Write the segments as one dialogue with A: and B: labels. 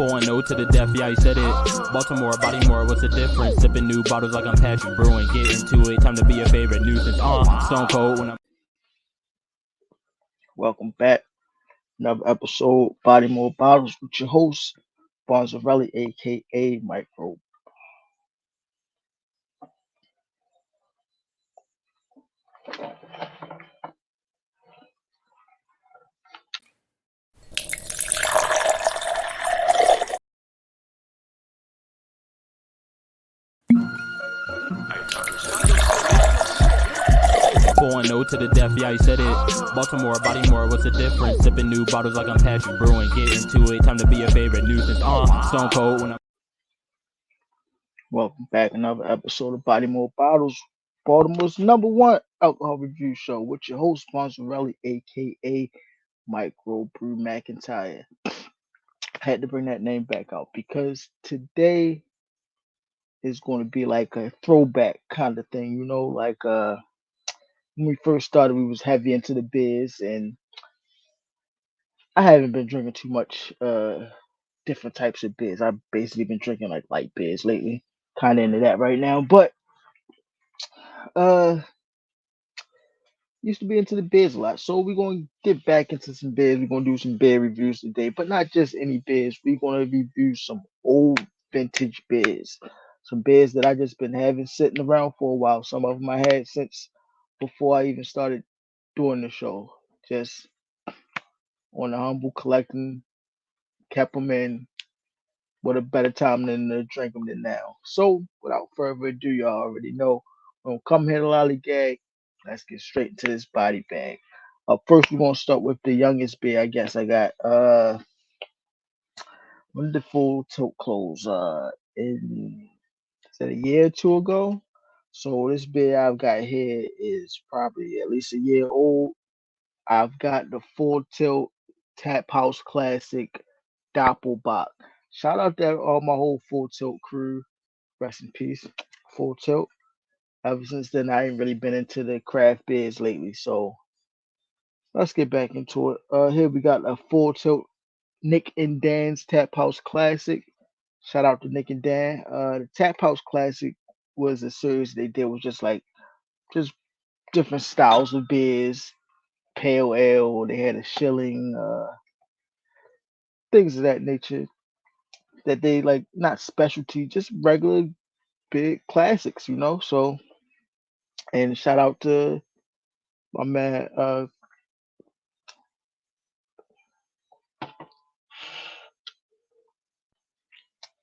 A: Pouring no to the death, yeah, he said it. Baltimore, Bodymore, what's the difference? Sipping new bottles like I'm Patrick Brewing. Get into it, time to be a favorite nuisance. Stone cold when I'm.
B: Welcome back. Another episode, Body More Bottles, with your host, Bonzarelli, aka Micro.
A: Pouring no to the death, yeah, he said it. Baltimore, Bodymore, what's the difference? Sipping new bottles like I'm Patrick Brewing. Get into it, time to be a favorite nuisance. Stone cold when I'm.
B: Welcome back. Another episode of Body More Bottles, Baltimore's #1 alcohol review show, with your host, Bonzarelli, aka Micro Brew McIntyre. Had to bring that name back out because today is going to be like a throwback kind of thing, when we first started, we was heavy into the beers, and I haven't been drinking too much different types of beers. I've basically been drinking like light beers lately. Kind of into that right now, but uh used to be into the beers a lot. So we're gonna get back into some beers. We're gonna do some beer reviews today, but not just any beers. We're gonna review some old vintage beers. Some beers that I just been having sitting around for a while. Some of them I had since before I even started doing the show. Just on the humble collecting, kept them in. What a better time than to drink them than now. So, without further ado, y'all already know. Don't come here to lollygag. Let's get straight into this body bag. First, we're gonna start with the youngest beer. I guess I got when did the full tilt close? In is that a year or two ago? So this beer I've got here is probably at least a year old. I've got the full tilt Tap House Classic Doppelbock. Shout out to all my whole Full Tilt crew. Rest in peace, Full Tilt. Ever since then, I ain't really been into the craft beers lately. So let's get back into it. Here we got a Full Tilt Nick and Dan's Tap House Classic. Shout out to Nick and Dan. The Tap House Classic was a series they did with just different styles of beers, pale ale. They had a shilling, things of that nature that they like, not specialty, just regular big classics. So, and shout out to my man,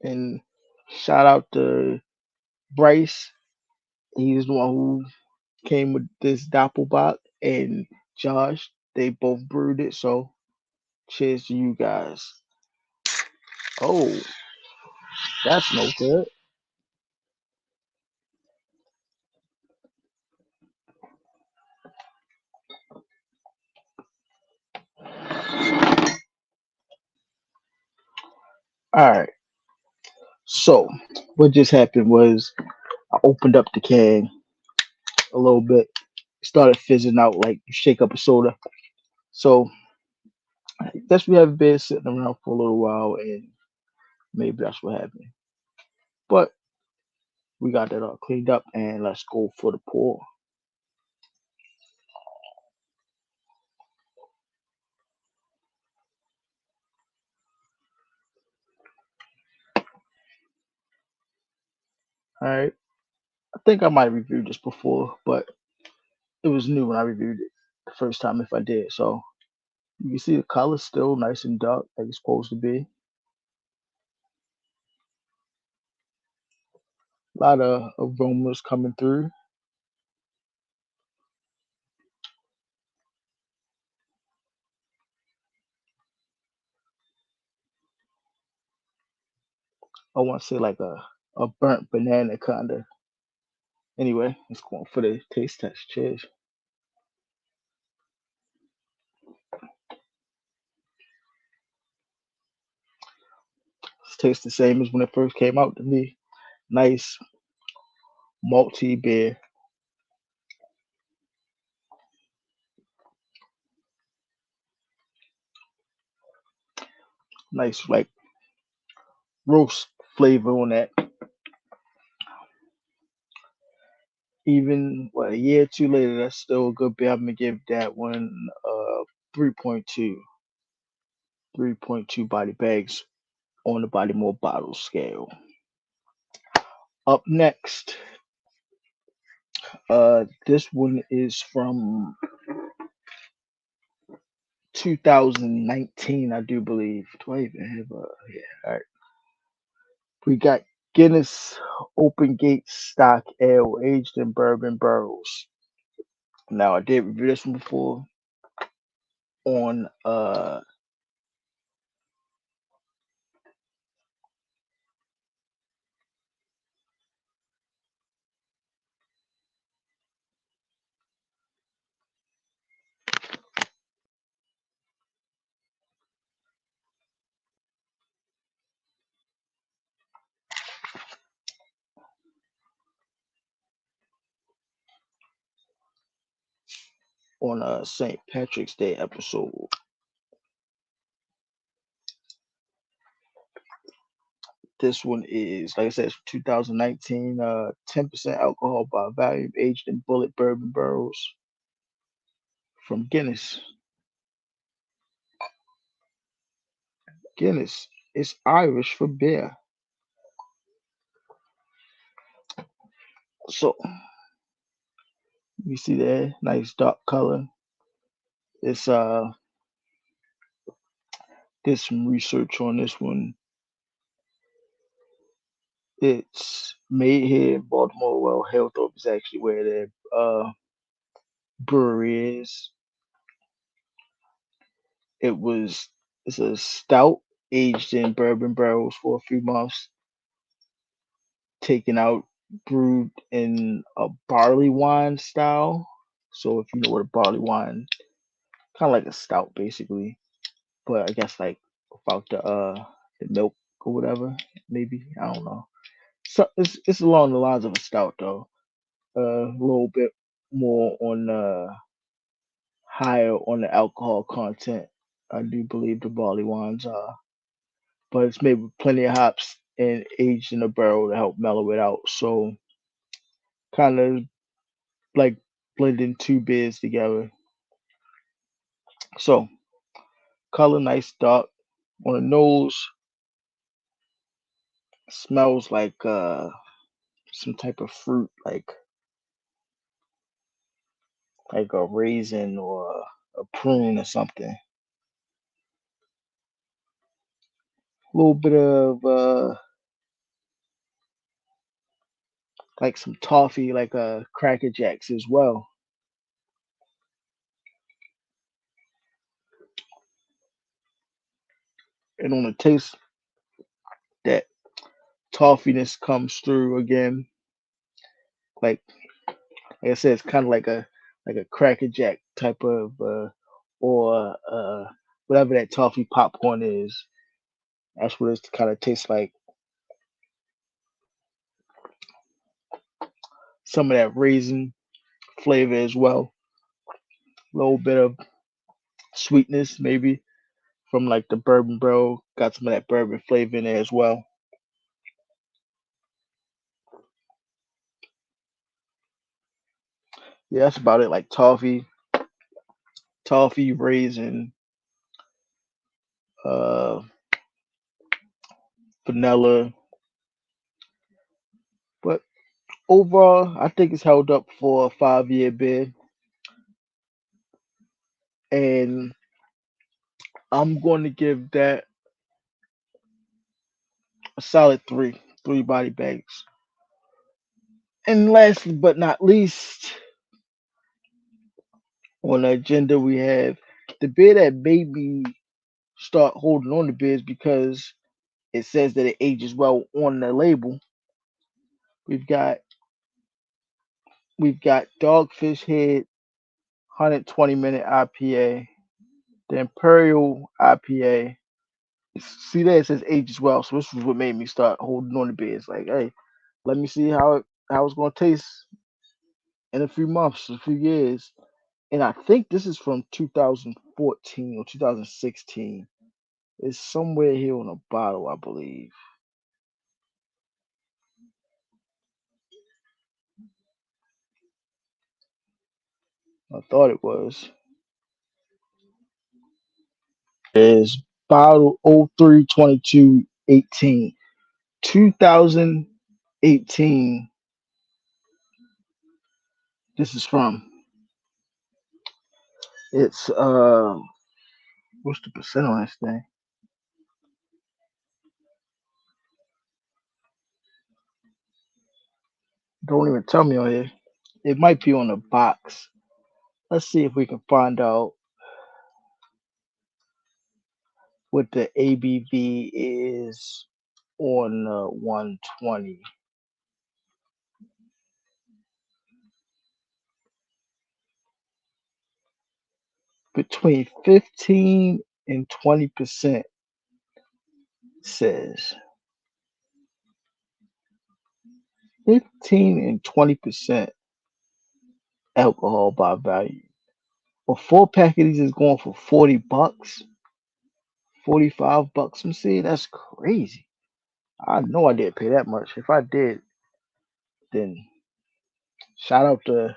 B: and shout out to Bryce. He's the one who came with this Doppelbock, and Josh. They both brewed it. So, cheers to you guys. Oh, that's no good. All right. So, what just happened was I opened up the can a little bit, started fizzing out like you shake up a soda. So, I guess we have been sitting around for a little while, and maybe that's what happened. But we got that all cleaned up, and let's go for the pour. All right. I think I might have reviewed this before, but it was new when I reviewed it the first time if I did. So you can see the color's still nice and dark like it's supposed to be. A lot of aromas coming through. I want to say like a burnt banana kind of. Anyway, let's go on for the taste test. Cheers. It tastes the same as when it first came out to me. Nice malty beer. Nice, like roast flavor on that. Even what, a year or two later, that's still a good beer. I'm gonna give that one 3.2, 3.2 body bags on the body more bottle scale. Up next, this one is from 2019, I do believe. Do I even have a? Yeah, all right. We got Guinness Open Gate Stock Ale aged in bourbon barrels. Now I did review this one before on St. Patrick's Day episode. This one is, like I said, it's 2019. 10% alcohol by volume, aged in bullet bourbon barrels from Guinness. Guinness. It's Irish for beer. So you see there, nice dark color. It's did some research on this one. It's made here in Baltimore. Well, Hilltop is actually where their brewery is. It's a stout aged in bourbon barrels for a few months, taken out, brewed in a barley wine style. So if you know what a barley wine, kind of like a stout basically, but I guess like without the milk or whatever, maybe I don't know. So it's along the lines of a stout though, a little bit more on higher on the alcohol content. I do believe the barley wines are, but it's made with plenty of hops and aged in a barrel to help mellow it out. So kind of like blending two beers together. So color nice dark on the nose. Smells like some type of fruit, like a raisin or a prune or something. A little bit of like some toffee, like Cracker Jacks as well. And on the taste, that toffiness comes through again. Like like I said, it's kind of like a Cracker Jack type of or whatever that toffee popcorn is. That's what it kind of tastes like. Some of that raisin flavor as well. A little bit of sweetness maybe from like the bourbon bro. Got some of that bourbon flavor in there as well. Yeah, that's about it. Like toffee, raisin, uh, vanilla. But overall, I think it's held up for a 5 year bid, and I'm going to give that a solid three body bags. And lastly but not least, on the agenda we have the beer that made me start holding on to beers because it says that it ages well on the label. We've got we've got Dogfish Head 120-minute IPA, the Imperial IPA. See there it says ages well, so this was what made me start holding on to beers. Like, hey, let me see how it's gonna taste in a few months, a few years. And I think this is from 2014 or 2016. It's somewhere here on a bottle, I believe. I thought it was. Is bottle 032218. 2018. This is from. It's what's the percent on this thing? Don't even tell me on here. It might be on the box. Let's see if we can find out what the ABV is on 120. Between 15 and 20% says 15 and 20% alcohol by value. A 4 pack of these is going for $40, $45. I'm saying that's crazy. I know I didn't pay that much. If I did, then shout out to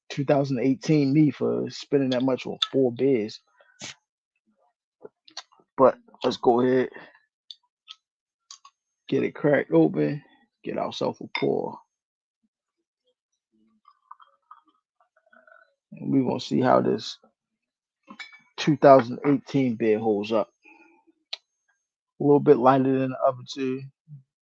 B: 2018 me for spending that much on 4 beers. But let's go ahead, get it cracked open, get ourselves a pour. And we're gonna see how this 2018 beer holds up. A little bit lighter than the other two,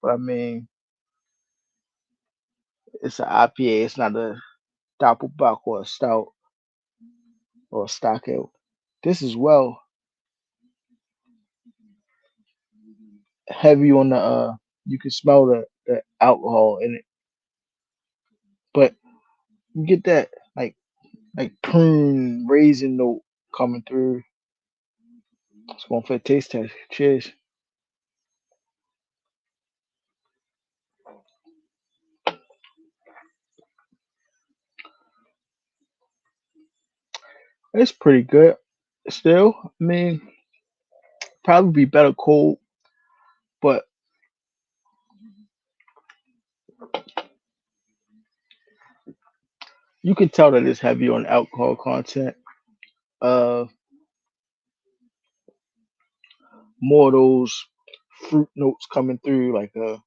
B: but I mean it's an IPA, it's not a Doppelbock or a stout or a stock ale. This is well heavy on the you can smell the alcohol in it. But you get that like prune raisin note coming through. It's going for a taste test. Cheers. It's pretty good. Still, I mean, probably be better cold, but you can tell that it's heavy on alcohol content. Uh, more of those fruit notes coming through, like a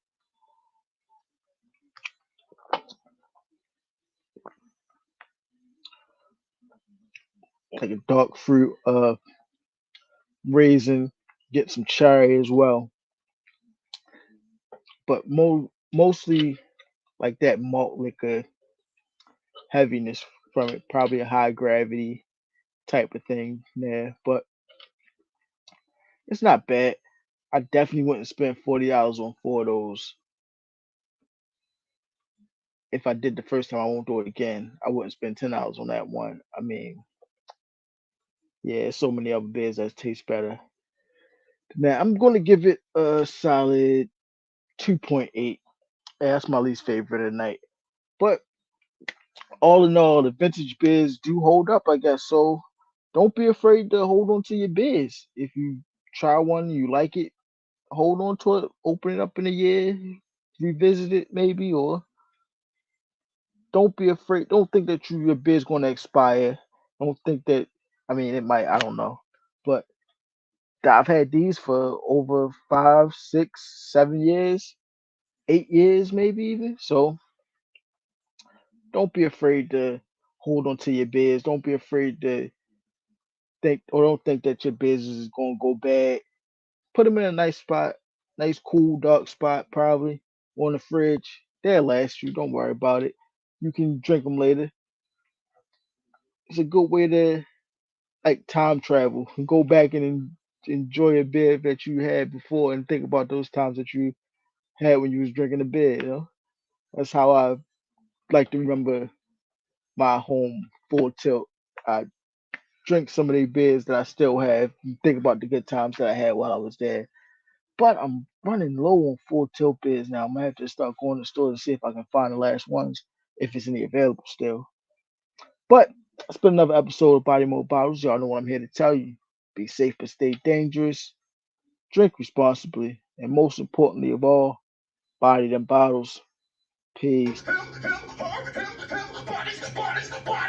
B: dark fruit, raisin, get some cherry as well. But mostly like that malt liquor heaviness from it, probably a high gravity type of thing there. But it's not bad. I definitely wouldn't spend $40 on 4 of those. If I did the first time, I won't do it again. I wouldn't spend $10 on that one. I mean, yeah, there's so many other beers that taste better. Now I'm going to give it a solid 2.8. Yeah, that's my least favorite of the night. But all in all, the vintage beers do hold up, I guess. So don't be afraid to hold on to your beers. If you try one, you like it, hold on to it, open it up in a year, revisit it maybe, or don't be afraid. Don't think that your beer's going to expire. Don't think that. I mean, it might. I don't know, but I've had these for over 5, 6, 7 years, 8 years, maybe even. So don't be afraid to hold on to your beers. Don't be afraid to think or don't think that your business is going to go bad. Put them in a nice spot, nice cool dark spot, probably on the fridge. They'll last you. Don't worry about it. You can drink them later. It's a good way to like time travel and go back and enjoy a beer that you had before and think about those times that you had when you was drinking a beer. That's how I like to remember my home full tilt. I drink some of the beers that I still have and think about the good times that I had while I was there. But I'm running low on full tilt beers now. I'm gonna have to start going to stores to see if I can find the last ones, if it's any available still. But it's been another episode of Body Mode Bottles. Y'all know what I'm here to tell you. Be safe but stay dangerous. Drink responsibly. And most importantly of all, body them bottles. Peace.